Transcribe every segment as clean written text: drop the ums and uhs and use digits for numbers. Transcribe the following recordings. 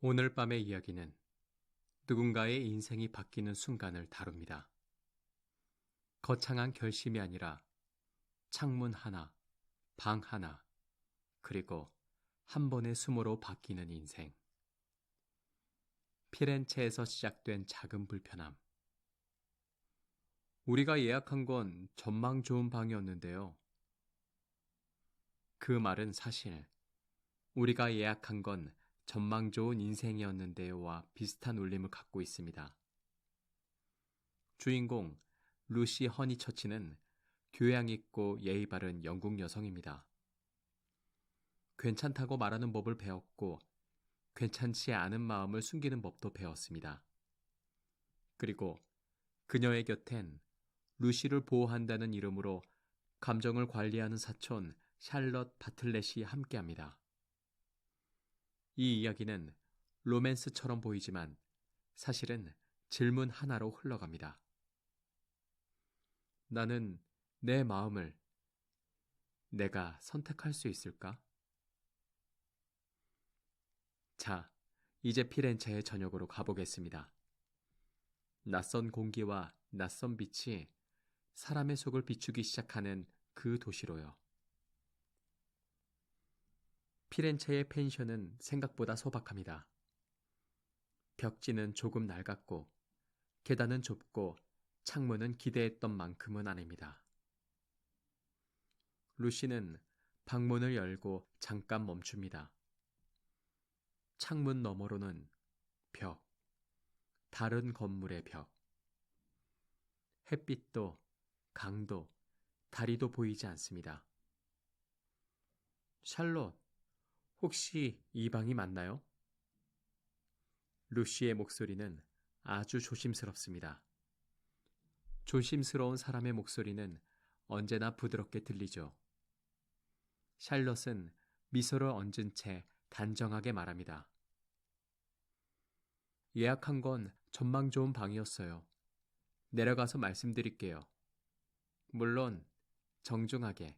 오늘 밤의 이야기는 누군가의 인생이 바뀌는 순간을 다룹니다. 거창한 결심이 아니라 창문 하나, 방 하나, 그리고 한 번의 숨으로 바뀌는 인생. 피렌체에서 시작된 작은 불편함. 우리가 예약한 건 전망 좋은 방이었는데요. 그 말은 사실 우리가 예약한 건 전망 좋은 인생이었는데요와 비슷한 울림을 갖고 있습니다. 주인공 루시 허니처치는 교양 있고 예의 바른 영국 여성입니다. 괜찮다고 말하는 법을 배웠고 괜찮지 않은 마음을 숨기는 법도 배웠습니다. 그리고 그녀의 곁엔 루시를 보호한다는 이름으로 감정을 관리하는 사촌 샬럿 바틀렛이 함께합니다. 이 이야기는 로맨스처럼 보이지만 사실은 질문 하나로 흘러갑니다. 나는 내 마음을 내가 선택할 수 있을까? 자, 이제 피렌체의 저녁으로 가보겠습니다. 낯선 공기와 낯선 빛이 사람의 속을 비추기 시작하는 그 도시로요. 피렌체의 펜션은 생각보다 소박합니다. 벽지는 조금 낡았고 계단은 좁고 창문은 기대했던 만큼은 아닙니다. 루시는 방문을 열고 잠깐 멈춥니다. 창문 너머로는 벽, 다른 건물의 벽. 햇빛도, 강도, 다리도 보이지 않습니다. 샬롯, 혹시 이 방이 맞나요? 루시의 목소리는 아주 조심스럽습니다. 조심스러운 사람의 목소리는 언제나 부드럽게 들리죠. 샬롯은 미소를 얹은 채 단정하게 말합니다. 예약한 건 전망 좋은 방이었어요. 내려가서 말씀드릴게요. 물론 정중하게.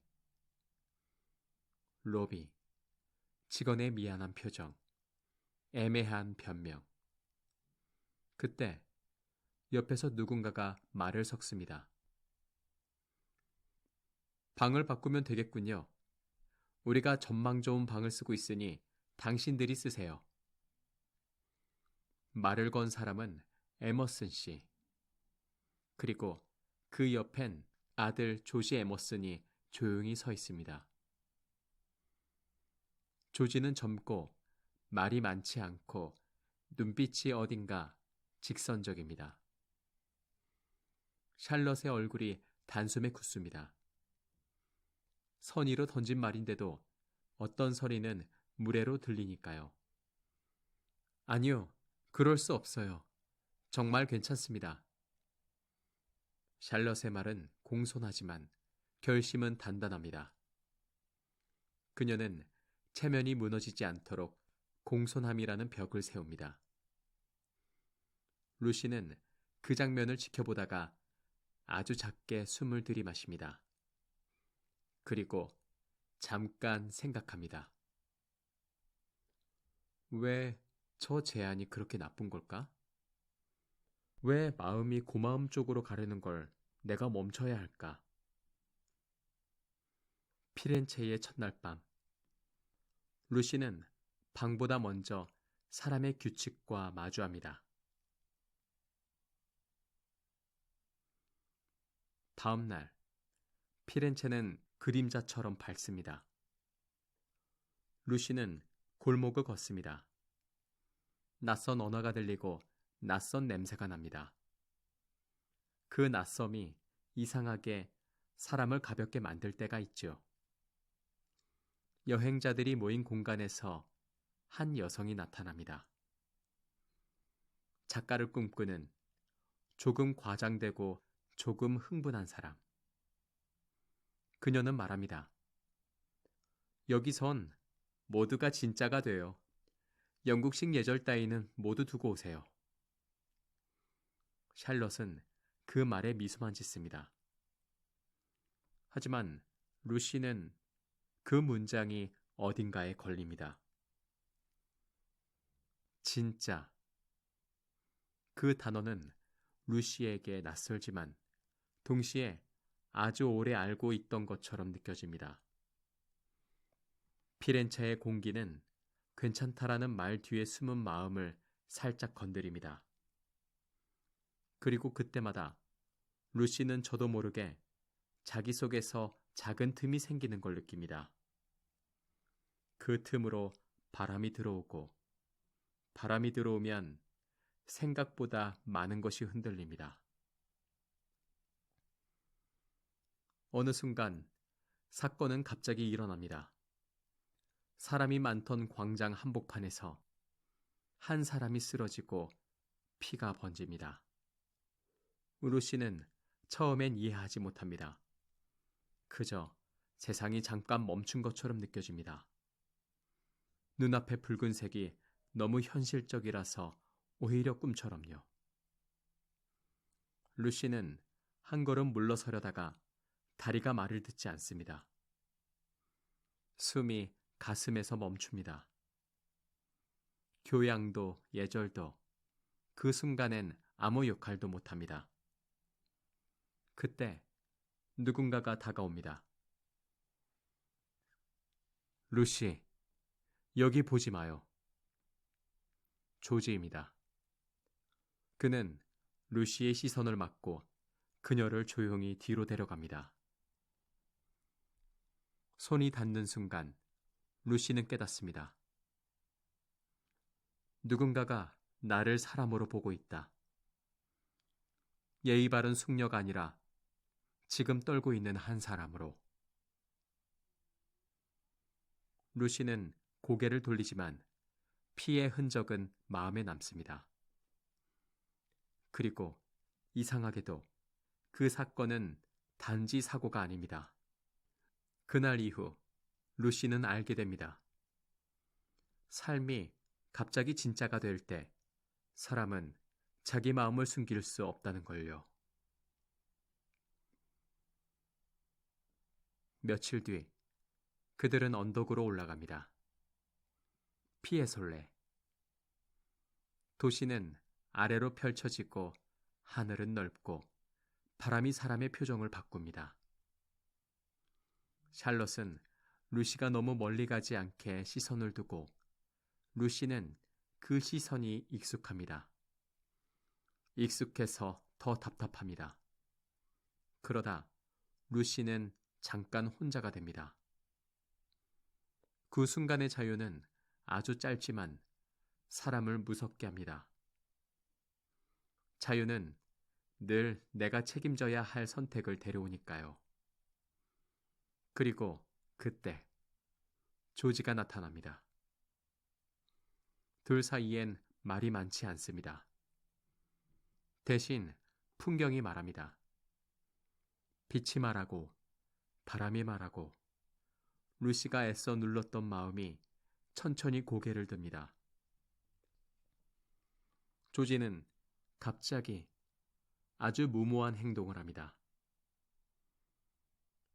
로비, 직원의 미안한 표정, 애매한 변명. 그때 옆에서 누군가가 말을 섞습니다. 방을 바꾸면 되겠군요. 우리가 전망 좋은 방을 쓰고 있으니 당신들이 쓰세요. 말을 건 사람은 에머슨 씨. 그리고 그 옆엔 아들 조지 에머슨이 조용히 서 있습니다. 조지는 젊고 말이 많지 않고 눈빛이 어딘가 직선적입니다. 샬럿의 얼굴이 단숨에 굳습니다. 선의로 던진 말인데도 어떤 소리는 무례로 들리니까요. 아니요, 그럴 수 없어요. 정말 괜찮습니다. 샬럿의 말은 공손하지만 결심은 단단합니다. 그녀는 체면이 무너지지 않도록 공손함이라는 벽을 세웁니다. 루시는 그 장면을 지켜보다가 아주 작게 숨을 들이마십니다. 그리고 잠깐 생각합니다. 왜 저 제안이 그렇게 나쁜 걸까? 왜 마음이 고마움 쪽으로 가려는 걸 내가 멈춰야 할까? 피렌체의 첫날 밤. 루시는 방보다 먼저 사람의 규칙과 마주합니다. 다음 날, 피렌체는 그림자처럼 밝습니다. 루시는 골목을 걷습니다. 낯선 언어가 들리고 낯선 냄새가 납니다. 그 낯섦이 이상하게 사람을 가볍게 만들 때가 있죠. 여행자들이 모인 공간에서 한 여성이 나타납니다. 작가를 꿈꾸는 조금 과장되고 조금 흥분한 사람. 그녀는 말합니다. 여기선 모두가 진짜가 돼요. 영국식 예절 따위는 모두 두고 오세요. 샬럿은 그 말에 미소만 짓습니다. 하지만 루시는 그 문장이 어딘가에 걸립니다. 진짜. 그 단어는 루시에게 낯설지만 동시에 아주 오래 알고 있던 것처럼 느껴집니다. 피렌체의 공기는 괜찮다라는 말 뒤에 숨은 마음을 살짝 건드립니다. 그리고 그때마다 루시는 저도 모르게 자기 속에서 작은 틈이 생기는 걸 느낍니다. 그 틈으로 바람이 들어오고 바람이 들어오면 생각보다 많은 것이 흔들립니다. 어느 순간 사건은 갑자기 일어납니다. 사람이 많던 광장 한복판에서 한 사람이 쓰러지고 피가 번집니다. 루시는 처음엔 이해하지 못합니다. 그저 세상이 잠깐 멈춘 것처럼 느껴집니다. 눈앞의 붉은색이 너무 현실적이라서 오히려 꿈처럼요. 루시는 한 걸음 물러서려다가 다리가 말을 듣지 않습니다. 숨이 가슴에서 멈춥니다. 교양도 예절도 그 순간엔 아무 역할도 못합니다. 그때 누군가가 다가옵니다. 루시, 여기 보지 마요. 조지입니다. 그는 루시의 시선을 막고 그녀를 조용히 뒤로 데려갑니다. 손이 닿는 순간 루시는 깨닫습니다. 누군가가 나를 사람으로 보고 있다. 예의 바른 숙녀가 아니라 지금 떨고 있는 한 사람으로. 루시는 고개를 돌리지만 피의 흔적은 마음에 남습니다. 그리고 이상하게도 그 사건은 단지 사고가 아닙니다. 그날 이후 루시는 알게 됩니다. 삶이 갑자기 진짜가 될 때 사람은 자기 마음을 숨길 수 없다는 걸요. 며칠 뒤 그들은 언덕으로 올라갑니다. 피의 솔레. 도시는 아래로 펼쳐지고 하늘은 넓고 바람이 사람의 표정을 바꿉니다. 샬롯은 루시가 너무 멀리 가지 않게 시선을 두고 루시는 그 시선이 익숙합니다. 익숙해서 더 답답합니다. 그러다 루시는 잠깐 혼자가 됩니다. 그 순간의 자유는 아주 짧지만 사람을 무섭게 합니다. 자유는 늘 내가 책임져야 할 선택을 데려오니까요. 그리고 그때 조지가 나타납니다. 둘 사이엔 말이 많지 않습니다. 대신 풍경이 말합니다. 빛이 말하고 바람이 말하고 루시가 애써 눌렀던 마음이 천천히 고개를 듭니다. 조지는 갑자기 아주 무모한 행동을 합니다.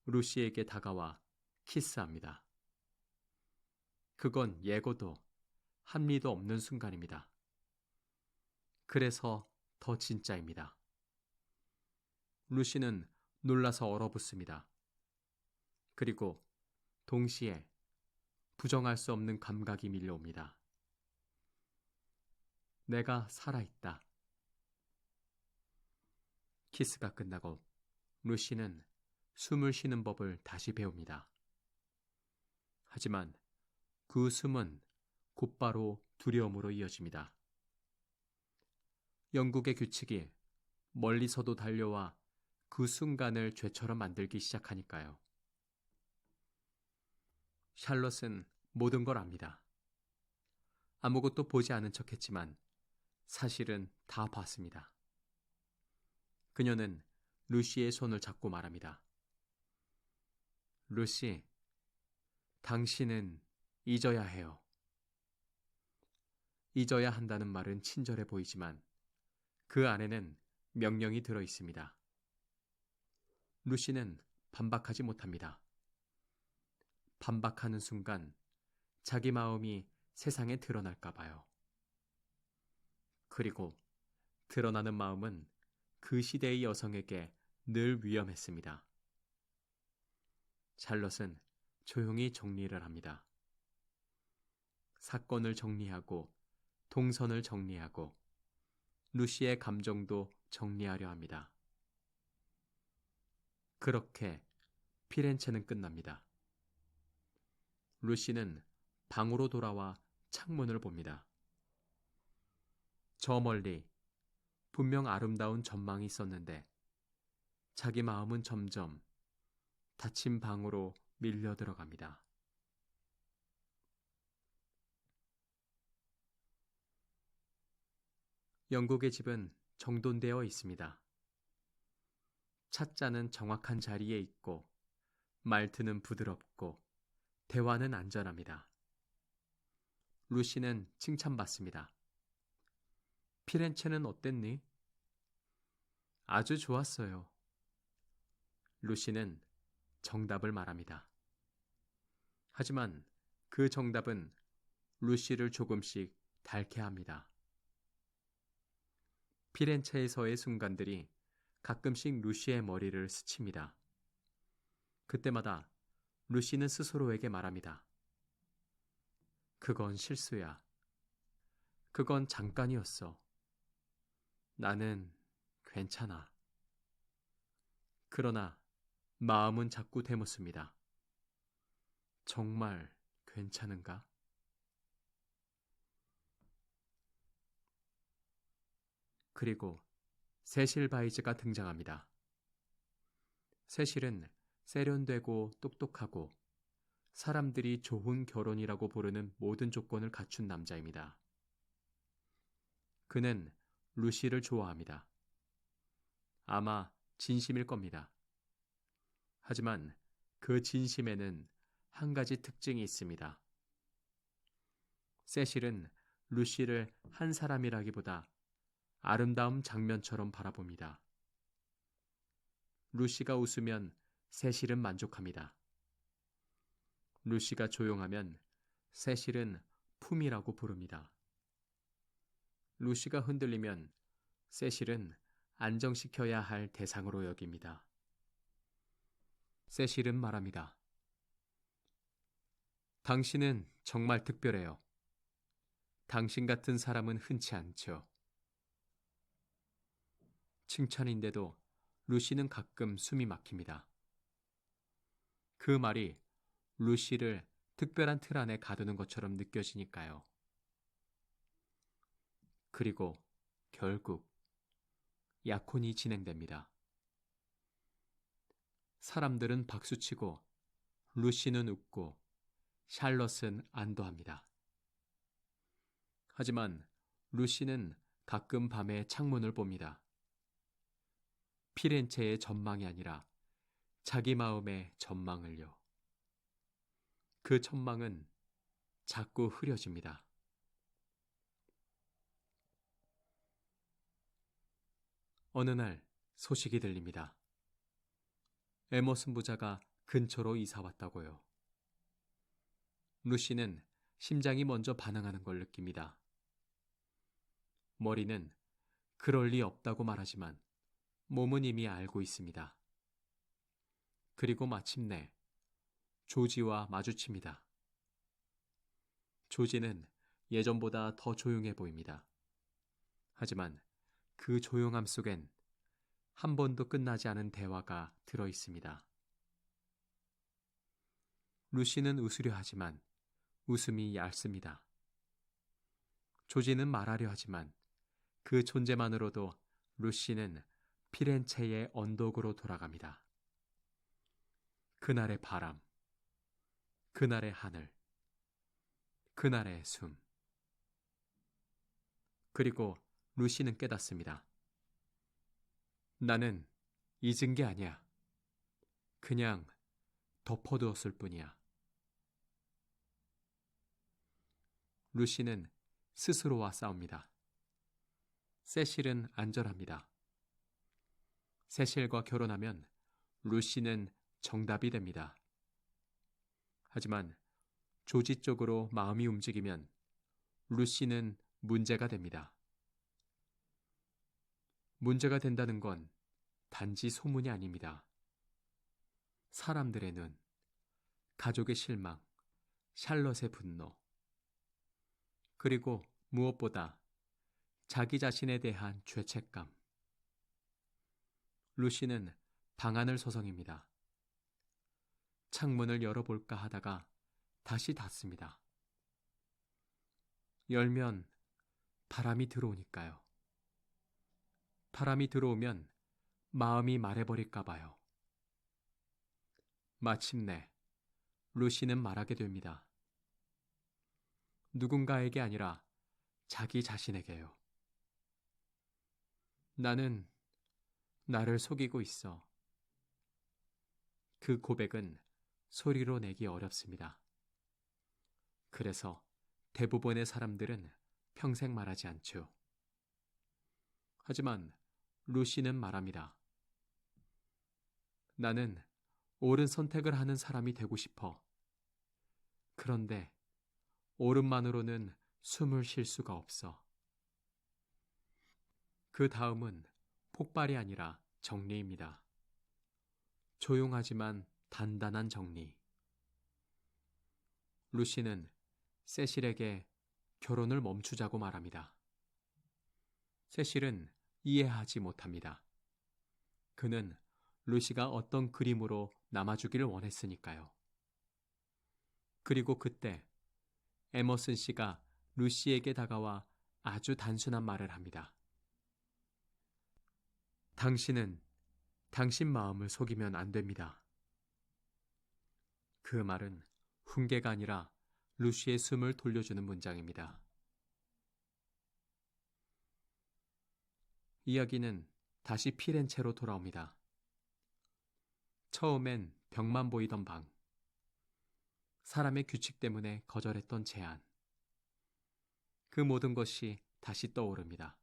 루시에게 다가와 키스합니다. 그건 예고도 합리도 없는 순간입니다. 그래서 더 진짜입니다. 루시는 놀라서 얼어붙습니다. 그리고 동시에 부정할 수 없는 감각이 밀려옵니다. 내가 살아있다. 키스가 끝나고 루시는 숨을 쉬는 법을 다시 배웁니다. 하지만 그 숨은 곧바로 두려움으로 이어집니다. 영국의 규칙이 멀리서도 달려와 그 순간을 죄처럼 만들기 시작하니까요. 샬롯은 모든 걸 압니다. 아무것도 보지 않은 척했지만 사실은 다 봤습니다. 그녀는 루시의 손을 잡고 말합니다. 루시, 당신은 잊어야 해요. 잊어야 한다는 말은 친절해 보이지만 그 안에는 명령이 들어 있습니다. 루시는 반박하지 못합니다. 반박하는 순간 자기 마음이 세상에 드러날까 봐요. 그리고 드러나는 마음은 그 시대의 여성에게 늘 위험했습니다. 샬럿은 조용히 정리를 합니다. 사건을 정리하고 동선을 정리하고 루시의 감정도 정리하려 합니다. 그렇게 피렌체는 끝납니다. 루시는 방으로 돌아와 창문을 봅니다. 저 멀리 분명 아름다운 전망이 있었는데 자기 마음은 점점 닫힌 방으로 밀려 들어갑니다. 영국의 집은 정돈되어 있습니다. 찻잔은 정확한 자리에 있고 말투는 부드럽고 대화는 안전합니다. 루시는 칭찬받습니다. 피렌체는 어땠니? 아주 좋았어요. 루시는 정답을 말합니다. 하지만 그 정답은 루시를 조금씩 닳게 합니다. 피렌체에서의 순간들이 가끔씩 루시의 머리를 스칩니다. 그때마다 루시는 스스로에게 말합니다. 그건 실수야. 그건 잠깐이었어. 나는 괜찮아. 그러나 마음은 자꾸 되묻습니다. 정말 괜찮은가? 그리고 세실 바이즈가 등장합니다. 세실은 세련되고 똑똑하고 사람들이 좋은 결혼이라고 부르는 모든 조건을 갖춘 남자입니다. 그는 루시를 좋아합니다. 아마 진심일 겁니다. 하지만 그 진심에는 한 가지 특징이 있습니다. 세실은 루시를 한 사람이라기보다 아름다운 장면처럼 바라봅니다. 루시가 웃으면 세실은 만족합니다. 루시가 조용하면 세실은 품이라고 부릅니다. 루시가 흔들리면 세실은 안정시켜야 할 대상으로 여깁니다. 세실은 말합니다. 당신은 정말 특별해요. 당신 같은 사람은 흔치 않죠. 칭찬인데도 루시는 가끔 숨이 막힙니다. 그 말이 루시를 특별한 틀 안에 가두는 것처럼 느껴지니까요. 그리고 결국 약혼이 진행됩니다. 사람들은 박수치고 루시는 웃고 샬럿은 안도합니다. 하지만 루시는 가끔 밤에 창문을 봅니다. 피렌체의 전망이 아니라 자기 마음의 전망을요. 그 전망은 자꾸 흐려집니다. 어느 날 소식이 들립니다. 에머슨 부자가 근처로 이사 왔다고요. 루시는 심장이 먼저 반응하는 걸 느낍니다. 머리는 그럴 리 없다고 말하지만 몸은 이미 알고 있습니다. 그리고 마침내 조지와 마주칩니다. 조지는 예전보다 더 조용해 보입니다. 하지만 그 조용함 속엔 한 번도 끝나지 않은 대화가 들어 있습니다. 루시는 웃으려 하지만 웃음이 얇습니다. 조지는 말하려 하지만 그 존재만으로도 루시는 피렌체의 언덕으로 돌아갑니다. 그날의 바람, 그날의 하늘, 그날의 숨. 그리고 루시는 깨닫습니다. 나는 잊은 게 아니야. 그냥 덮어두었을 뿐이야. 루시는 스스로와 싸웁니다. 세실은 안전합니다. 세실과 결혼하면 루시는 정답이 됩니다. 하지만 조지 쪽으로 마음이 움직이면 루시는 문제가 됩니다. 문제가 된다는 건 단지 소문이 아닙니다. 사람들의 눈, 가족의 실망, 샬럿의 분노, 그리고 무엇보다 자기 자신에 대한 죄책감. 루시는 방안을 서성입니다. 창문을 열어볼까 하다가 다시 닫습니다. 열면 바람이 들어오니까요. 바람이 들어오면 마음이 말해버릴까 봐요. 마침내 루시는 말하게 됩니다. 누군가에게 아니라 자기 자신에게요. 나는 나를 속이고 있어. 그 고백은 소리로 내기 어렵습니다. 그래서 대부분의 사람들은 평생 말하지 않죠. 하지만 루시는 말합니다. 나는 옳은 선택을 하는 사람이 되고 싶어. 그런데 옳음만으로는 숨을 쉴 수가 없어. 그 다음은 폭발이 아니라 정리입니다. 조용하지만 단단한 정리. 루시는 세실에게 결혼을 멈추자고 말합니다. 세실은 이해하지 못합니다. 그는 루시가 어떤 그림으로 남아주기를 원했으니까요. 그리고 그때 에머슨 씨가 루시에게 다가와 아주 단순한 말을 합니다. 당신은 당신 마음을 속이면 안 됩니다. 그 말은 훈계가 아니라 루시의 숨을 돌려주는 문장입니다. 이야기는 다시 피렌체로 돌아옵니다. 처음엔 벽만 보이던 방. 사람의 규칙 때문에 거절했던 제안. 그 모든 것이 다시 떠오릅니다.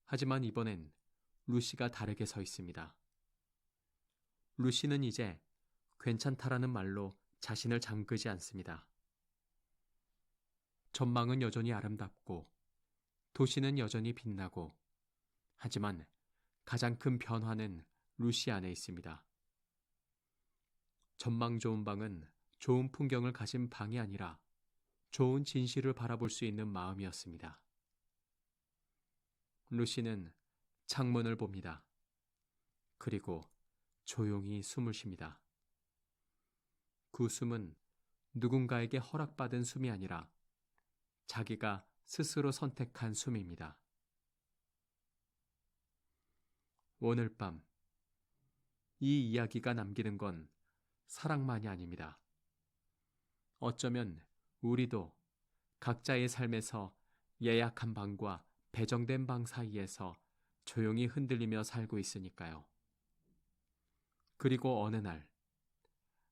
하지만 이번엔 루시가 다르게 서 있습니다. 루시는 이제 괜찮다라는 말로 자신을 잠그지 않습니다. 전망은 여전히 아름답고 도시는 여전히 빛나고 하지만 가장 큰 변화는 루시 안에 있습니다. 전망 좋은 방은 좋은 풍경을 가진 방이 아니라 좋은 진실을 바라볼 수 있는 마음이었습니다. 루시는 창문을 봅니다. 그리고 조용히 숨을 쉽니다. 그 숨은 누군가에게 허락받은 숨이 아니라 자기가 스스로 선택한 숨입니다. 오늘 밤, 이 이야기가 남기는 건 사랑만이 아닙니다. 어쩌면 우리도 각자의 삶에서 예약한 방과 배정된 방 사이에서 조용히 흔들리며 살고 있으니까요. 그리고 어느 날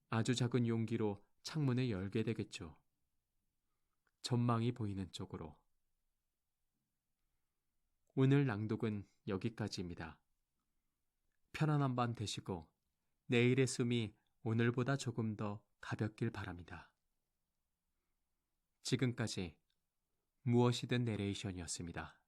아주 작은 용기로 창문을 열게 되겠죠. 전망이 보이는 쪽으로. 오늘 낭독은 여기까지입니다. 편안한 밤 되시고 내일의 숨이 오늘보다 조금 더 가볍길 바랍니다. 지금까지 무엇이든 내레이션이었습니다.